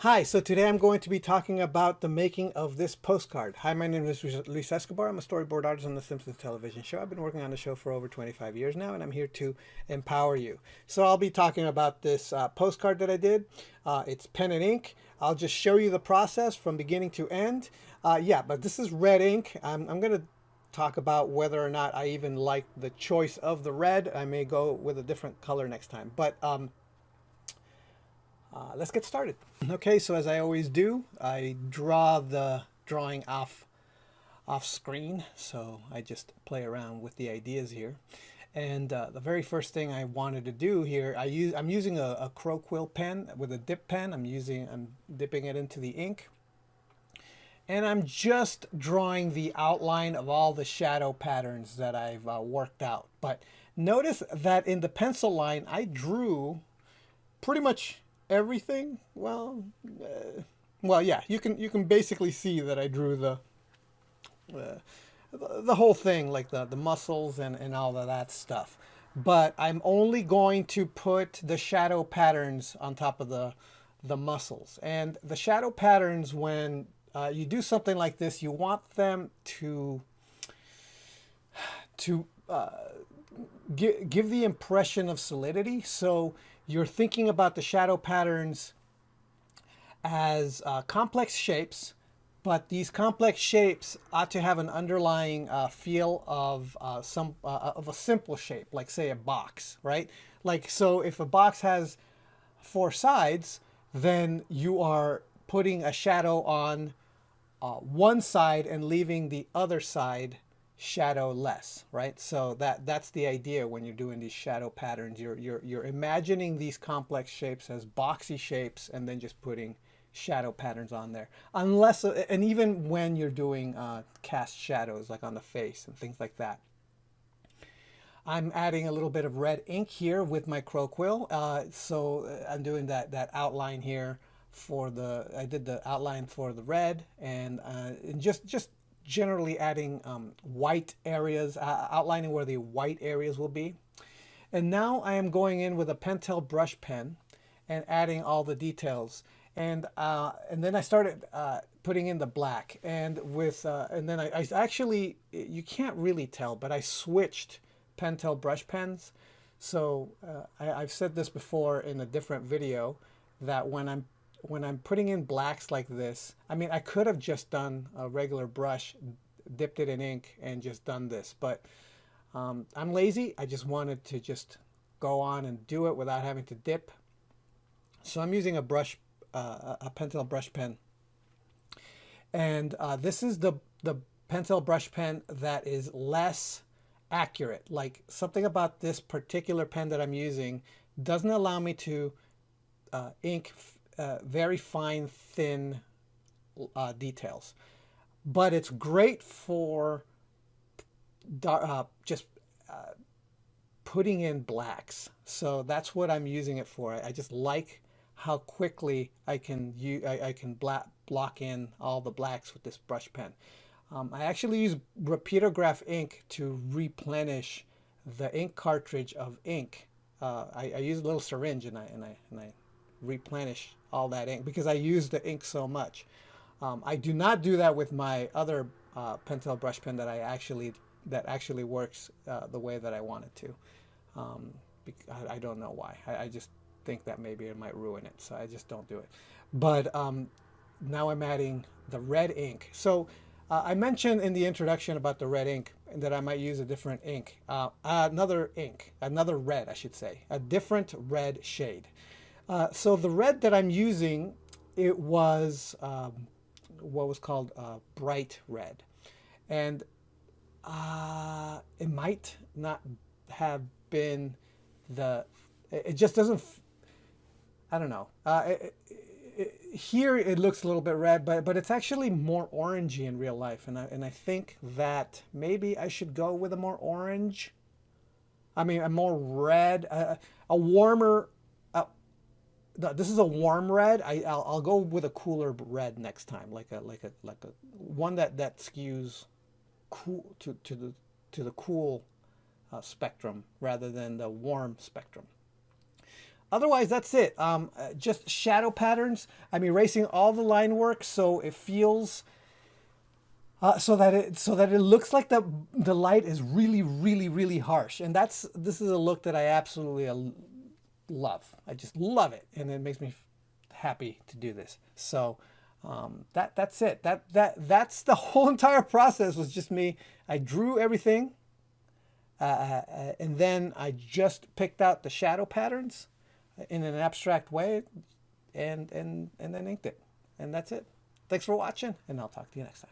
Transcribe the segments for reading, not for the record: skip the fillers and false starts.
Hi, so today I'm going to be talking about the making of this postcard. Hi, my name is Luis Escobar. I'm a storyboard artist on the Simpsons television show. I've been working on the show for over 25 years now, and I'm here to empower you. So I'll be talking about this postcard that I did. It's pen and ink. I'll just show you the process from beginning to end. But this is red ink. I'm going to talk about whether or not I even like the choice of the red. I may go with a different color next time. Let's get started. Okay, so as I always do, I draw the drawing off screen. So I just play around with the ideas here. And the very first thing I wanted to do here, I'm using a crow quill pen with a dip pen. I'm dipping it into the ink. And I'm just drawing the outline of all the shadow patterns that I've worked out. But notice that in the pencil line, I drew pretty much everything. Yeah, you can basically see that I drew uh, the whole thing, like the muscles and all of that stuff. But I'm only going to put the shadow patterns on top of the muscles. And the shadow patterns, when you do something like this, you want them to give the impression of solidity. So you're thinking about the shadow patterns as complex shapes, but these complex shapes ought to have an underlying feel of of a simple shape, like say a box, right? Like, so if a box has four sides, then you are putting a shadow on one side and leaving the other side shadowless, right? So that's the idea when you're doing these shadow patterns. You're imagining these complex shapes as boxy shapes and then just putting shadow patterns on there. Unless, and even when you're doing cast shadows like on the face and things like that. I'm adding a little bit of red ink here with my crow quill. I'm doing that outline here for I did the outline for the red, and just generally adding white areas, outlining where the white areas will be. And now I am going in with a Pentel brush pen and adding all the details. And then I started putting in the black, and then I actually, you can't really tell, but I switched Pentel brush pens. So I've said this before in a different video, that when I'm putting in blacks like this, I mean, I could have just done a regular brush, dipped it in ink, and just done this, but I'm lazy. I just wanted to just go on and do it without having to dip. So I'm using a Pentel brush pen, and this is the Pentel brush pen that is less accurate. Like, something about this particular pen that I'm using doesn't allow me to ink very fine, thin details. But it's great for just putting in blacks. So that's what I'm using it for. I just like how quickly I can block in all the blacks with this brush pen. I actually use repeatograph ink to replenish the ink cartridge of ink. I use a little syringe, and I replenish all that ink because I use the ink so much. I do not do that with my other Pentel brush pen that actually works the way that I want it to. Um, I don't know why. I just think that maybe it might ruin it, so I just don't do it. But now I'm adding the red ink. So I mentioned in the introduction about the red ink and that I might use a different ink, another red, I should say, a different red shade. So the red that I'm using, it was what was called bright red, and it might not have been the. It just doesn't. I don't know. Here it looks a little bit red, but it's actually more orangey in real life, and I think that maybe I should go with a more orange. I mean, a more red, a warmer. This is a warm red. I'll go with a cooler red next time, like a one that skews cool to the cool spectrum rather than the warm spectrum. Otherwise, that's it. Just shadow patterns. I'm erasing all the line work so it feels so that it looks like the light is really really really harsh. And this is a look that I absolutely love. I just love it, and it makes me happy to do this. So that's it. That's the whole entire process. Was just me. I drew everything, and then I just picked out the shadow patterns in an abstract way, and then inked it, and that's it. Thanks for watching, and I'll talk to you next time.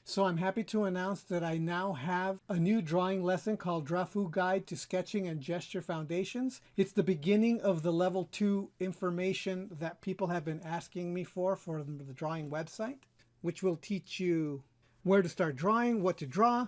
So I'm happy to announce that I now have a new drawing lesson called Drafu Guide to Sketching and Gesture Foundations. It's the beginning of the level 2 information that people have been asking me for the drawing website, which will teach you where to start drawing, what to draw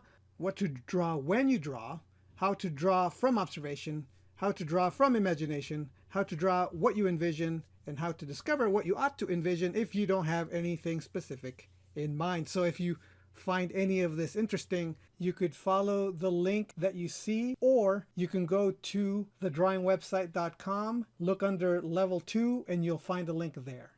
when you draw, how to draw from observation, how to draw from imagination, how to draw what you envision, and how to discover what you ought to envision if you don't have anything specific in mind. So if you find any of this interesting, you could follow the link that you see, or you can go to thedrawingwebsite.com, look under level 2, and you'll find a link there.